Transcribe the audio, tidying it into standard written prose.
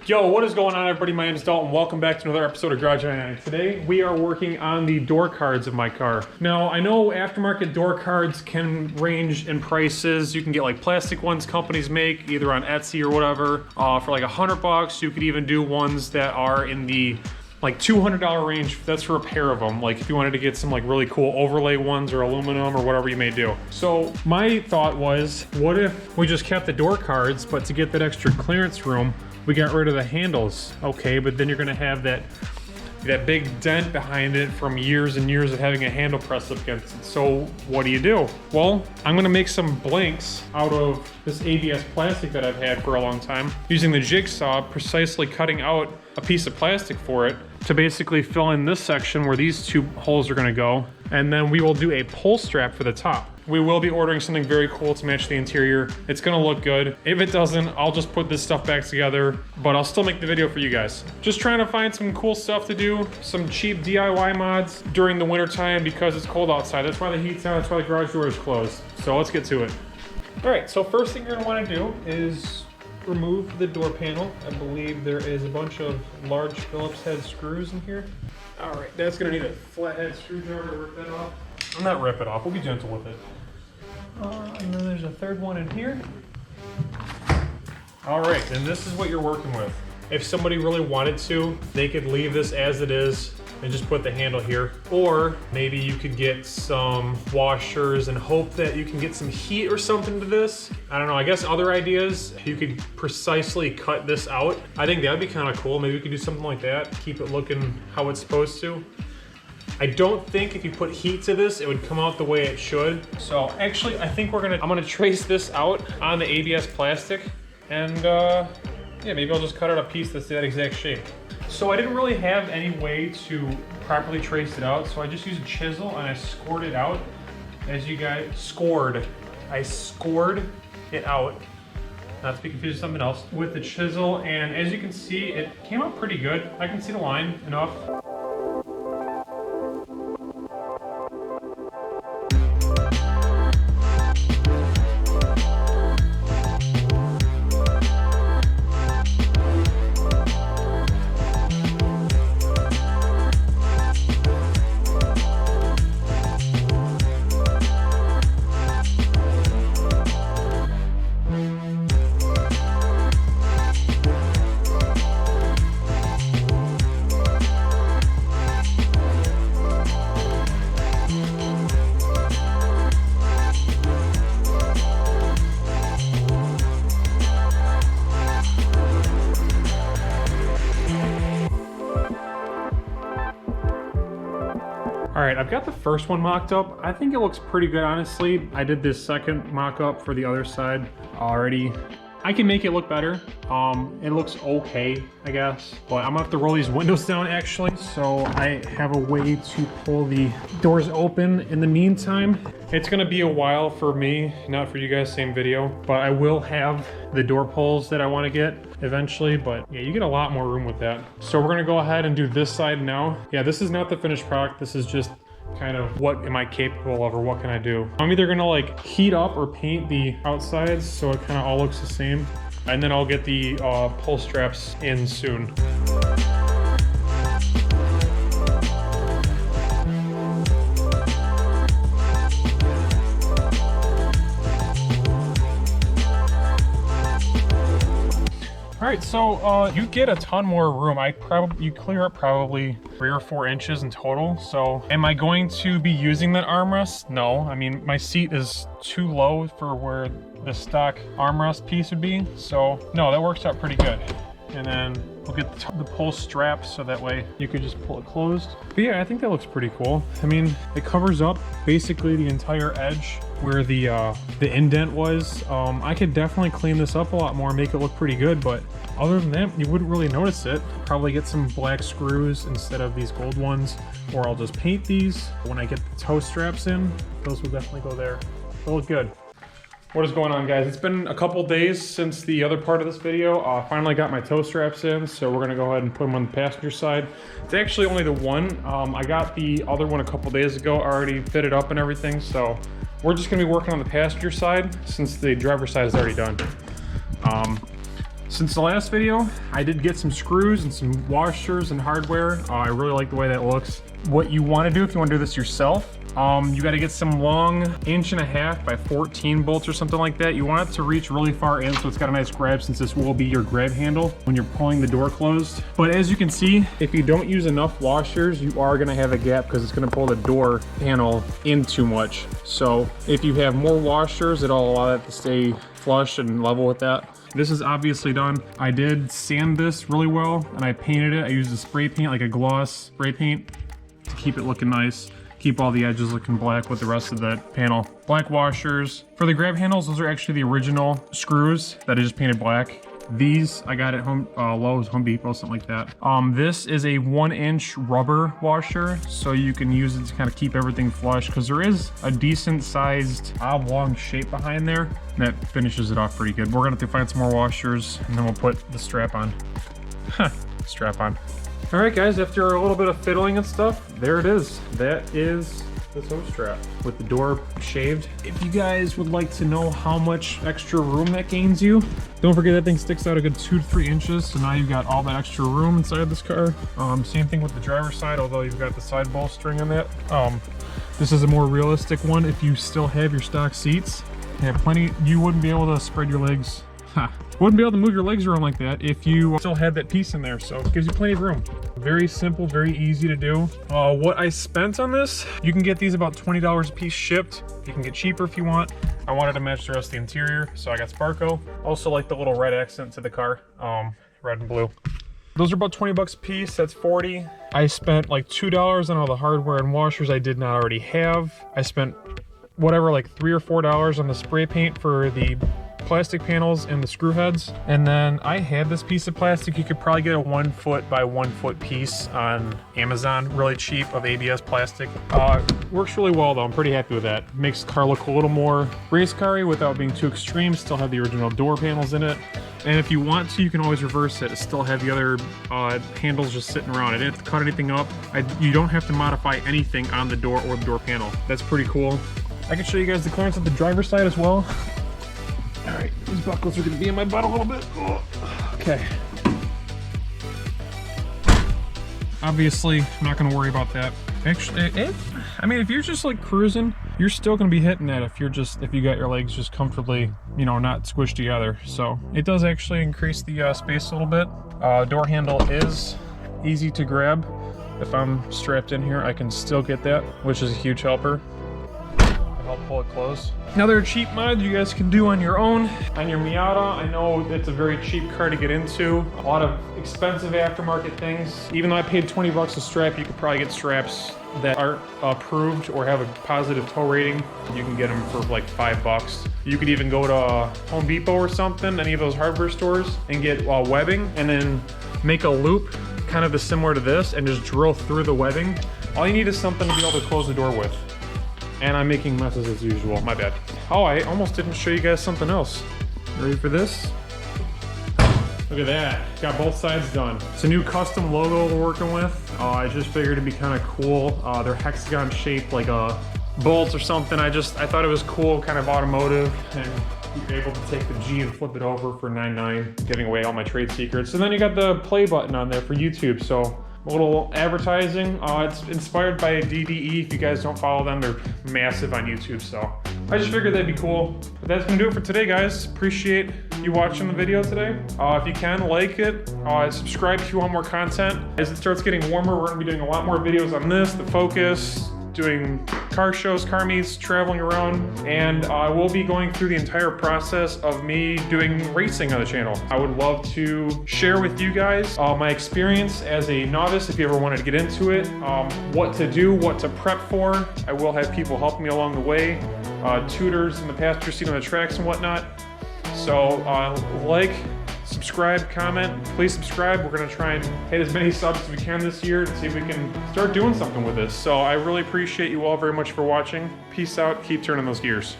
Yo, what is going on, everybody? My name is Dalton. Welcome back to another episode of Garage 99. Today, we are working on the door cards of my car. Now, I know aftermarket door cards can range in prices. You can get like plastic ones companies make, either on Etsy or whatever, for like $100. You could even do ones that are in the like $200 range. That's for a pair of them. Like if you wanted to get some like really cool overlay ones or aluminum or whatever you may do. So my thought was, what if we just kept the door cards, but to get that extra clearance room, we got rid of the handles. Okay, but then you're gonna have that big dent behind it from years and years of having a handle pressed up against it. So what do you do? Well, I'm gonna make some blanks out of this ABS plastic that I've had for a long time, using the jigsaw, precisely cutting out a piece of plastic for it to basically fill in this section where these two holes are gonna go. And then we will do a pull strap for the top. We will be ordering something very cool to match the interior. It's gonna look good. If it doesn't, I'll just put this stuff back together, but I'll still make the video for you guys. Just trying to find some cool stuff to do, some cheap DIY mods during the winter time because it's cold outside. That's why the heat's on, that's why the garage door is closed. So let's get to it. All right, so first thing you're gonna wanna do is remove the door panel. I believe there is a bunch of large Phillips head screws in here. All right, that's gonna need a flathead screwdriver to rip that off. Not rip it off, we'll be gentle with it. And then there's a third one in here. All right, and this is what you're working with. If somebody really wanted to, they could leave this as it is and just put the handle here. Or maybe you could get some washers and hope that you can get some heat or something to this. I don't know, I guess other ideas, you could precisely cut this out. I think that'd be kind of cool. Maybe we could do something like that, keep it looking how it's supposed to. I don't think if you put heat to this, it would come out the way it should. So actually, I think I'm gonna trace this out on the ABS plastic, and yeah, maybe I'll just cut out a piece that's that exact shape. So I didn't really have any way to properly trace it out, so I just used a chisel and I scored it out. As you guys, I scored it out, not to be confused with something else, with the chisel, and as you can see, it came out pretty good. I can see the line enough. All right, I've got the first one mocked up. I think it looks pretty good, honestly. I did this second mock-up for the other side already. I can make it look better. It looks okay, I guess. But I'm gonna have to roll these windows down, actually. So I have a way to pull the doors open in the meantime. It's gonna be a while for me, not for you guys, same video. But I will have the door pulls that I wanna get eventually. But yeah, you get a lot more room with that. So we're gonna go ahead and do this side now. Yeah, this is not the finished product. This is just kind of what am I capable of or what can I do. I'm either gonna like heat up or paint the outsides so it kind of all looks the same. And then I'll get the pull straps in soon. All right, so you get a ton more room. You clear up probably 3 or 4 inches in total. So am I going to be using that armrest? No, I mean, my seat is too low for where the stock armrest piece would be. So no, that works out pretty good. And then we'll get the pull strap so that way you could just pull it closed. But yeah, I think that looks pretty cool. I mean, it covers up basically the entire edge where the indent was. I could definitely clean this up a lot more, make it look pretty good, but other than that, you wouldn't really notice it. Probably get some black screws instead of these gold ones, or I'll just paint these. When I get the toe straps in, those will definitely go there. They'll look good. What is going on, guys? It's been a couple days since the other part of this video. Finally got my toe straps in, so we're gonna go ahead and put them on the passenger side. It's actually only the one. I got the other one a couple days ago, already fitted up and everything, so we're just gonna be working on the passenger side since the driver's side is already done. Since the last video, I did get some screws and some washers and hardware. I really like the way that looks. What you want to do if you want to do this yourself, you got to get some long 1.5 by 14 bolts or something like that. You want it to reach really far in so it's got a nice grab, since this will be your grab handle when you're pulling the door closed. But as you can see, if you don't use enough washers, you are going to have a gap because it's going to pull the door panel in too much. So if you have more washers, it'll allow that to stay flush and level with that. This is obviously done. I did sand this really well and I painted it. I used a spray paint, like a gloss spray paint, to keep it looking nice. Keep all the edges looking black with the rest of the panel. Black washers. For the grab handles, those are actually the original screws that I just painted black. These I got at Lowe's, Home Depot, something like that. This is a 1-inch rubber washer, so you can use it to kind of keep everything flush, because there is a decent sized oblong shape behind there that finishes it off pretty good. We're gonna have to find some more washers and then we'll put the strap on. Strap on. All right, guys, after a little bit of fiddling and stuff, there it is. That is the toe strap with the door shaved. If you guys would like to know how much extra room that gains you, don't forget that thing sticks out a good 2 to 3 inches. So now you've got all that extra room inside this car. Same thing with the driver's side, although you've got the side bowstring on that. This is a more realistic one. If you still have your stock seats, you have plenty. You wouldn't be able to spread your legs. Wouldn't be able to move your legs around like that if you still had that piece in there, so it gives you plenty of room. Very simple, very easy to do. What I spent on this, you can get these about $20 a piece shipped. You can get cheaper if you want. I wanted to match the rest of the interior, so I got Sparko. Also like the little red accent to the car, red and blue. Those are about 20 bucks a piece, that's 40. I spent like $2 on all the hardware and washers I did not already have. I spent whatever, like $3 or $4 on the spray paint for the plastic panels and the screw heads. And then I had this piece of plastic. You could probably get a 1 foot by 1 foot piece on Amazon, really cheap, of ABS plastic. Works really well though, I'm pretty happy with that. Makes the car look a little more race car-y without being too extreme, still have the original door panels in it. And if you want to, you can always reverse it. Still have the other handles just sitting around. I didn't have to cut anything up. You don't have to modify anything on the door or the door panel. That's pretty cool. I can show you guys the clearance of the driver's side as well. All right, these buckles are gonna be in my butt a little bit. Oh, okay. Obviously, I'm not gonna worry about that. Actually, I mean, if you're just like cruising, you're still gonna be hitting that if you got your legs just comfortably, you know, not squished together. So it does actually increase the space a little bit. Door handle is easy to grab. If I'm strapped in here, I can still get that, which is a huge helper. Help pull it close. Another cheap mod you guys can do on your own. On your Miata, I know it's a very cheap car to get into. A lot of expensive aftermarket things. Even though I paid 20 bucks a strap, you could probably get straps that aren't approved or have a positive tow rating. You can get them for like 5 bucks. You could even go to Home Depot or something, any of those hardware stores, and get webbing and then make a loop kind of similar to this and just drill through the webbing. All you need is something to be able to close the door with. And I'm making messes as usual, my bad. Oh, I almost didn't show you guys something else. Ready for this? Look at that, got both sides done. It's a new custom logo we're working with. I just figured it'd be kind of cool. They're hexagon shaped like a bolts or something. I thought it was cool, kind of automotive, and you're able to take the G and flip it over for $9.9, giving away all my trade secrets. And then you got the play button on there for YouTube, so a little advertising. It's inspired by DDE. If you guys don't follow them, they're massive on YouTube, so I just figured that'd be cool. But that's gonna do it for today, guys. Appreciate you watching the video today. If you can, like it, subscribe if you want more content. As it starts getting warmer, we're gonna be doing a lot more videos on this, the Focus, doing car shows, car meets, traveling around, and I will be going through the entire process of me doing racing on the channel. I would love to share with you guys my experience as a novice if you ever wanted to get into it, what to do, what to prep for. I will have people help me along the way, tutors in the passenger seat on the tracks and whatnot. So like, subscribe, comment, please subscribe. We're gonna try and hit as many subs as we can this year to see if we can start doing something with this. So I really appreciate you all very much for watching. Peace out, keep turning those gears.